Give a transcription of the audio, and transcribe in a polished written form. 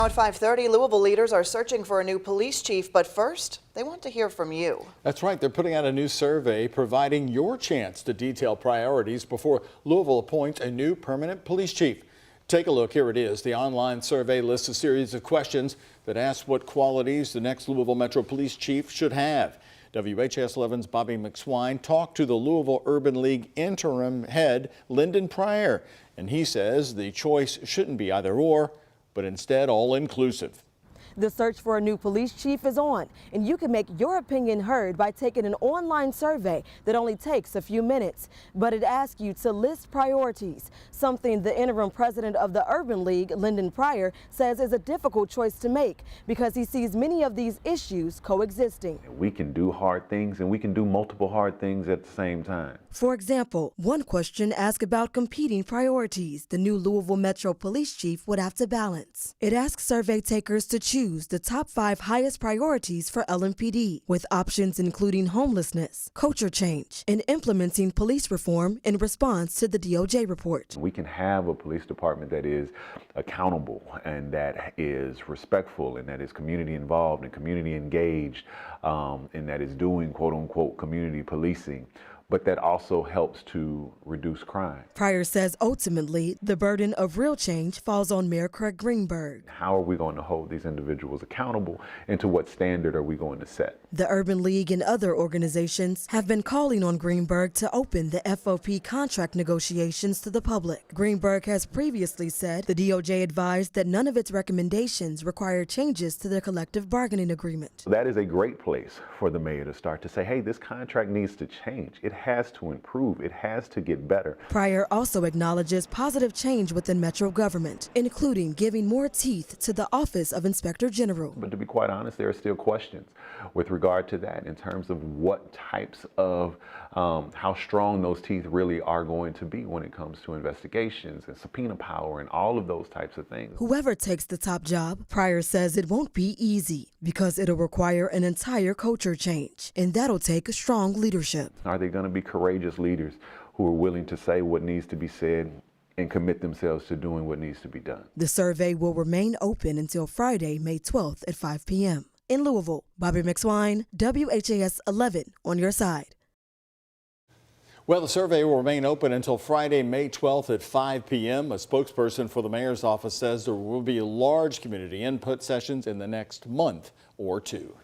At 5:30, Louisville leaders are searching for a new police chief, but first, they want to hear from you. That's right. They're putting out a new survey providing your chance to detail priorities before Louisville appoints a new permanent police chief. Take a look. Here it is. The online survey lists a series of questions that ask what qualities the next Louisville Metro Police Chief should have. WHAS 11's Bobby McSwine talked to the Louisville Urban League interim head, Lyndon Pryor, and he says the choice shouldn't be either or, but instead all-inclusive. The search for a new police chief is on, and you can make your opinion heard by taking an online survey that only takes a few minutes. But it asks you to list priorities, something the interim president of the Urban League, Lyndon Pryor, says is a difficult choice to make because he sees many of these issues coexisting. We can do hard things and we can do multiple hard things at the same time. For example, one question asks about competing priorities the new Louisville Metro Police Chief would have to balance. It asks survey takers to choose the top 5 highest priorities for LMPD, with options including homelessness, culture change, and implementing police reform in response to the DOJ report. We can have a police department that is accountable and that is respectful and that is community involved and community engaged and that is doing quote-unquote community policing, but that also helps to reduce crime. Pryor says ultimately the burden of real change falls on Mayor Craig Greenberg. How are we going to hold these individuals accountable, and to what standard are we going to set? The Urban League and other organizations have been calling on Greenberg to open the FOP contract negotiations to the public. Greenberg has previously said the DOJ advised that none of its recommendations require changes to the collective bargaining agreement. That is a great place for the mayor to start to say, hey, this contract needs to change. It has to improve. It has to get better. Pryor also acknowledges positive change within Metro government, including giving more teeth to the Office of Inspector General. But to be quite honest, there are still questions with regard to that in terms of what types of, how strong those teeth really are going to be when it comes to investigations and subpoena power and all of those types of things. Whoever takes the top job, Pryor says it won't be easy because it'll require an entire culture change, and that'll take strong leadership. Are they going to be courageous leaders who are willing to say what needs to be said and commit themselves to doing what needs to be done? The survey will remain open until Friday, May 12th at 5 p.m. In Louisville, Bobby McSwine, WHAS 11 on your side. Well, the survey will remain open until Friday, May 12th at 5 p.m. A spokesperson for the mayor's office says there will be large community input sessions in the next month or two.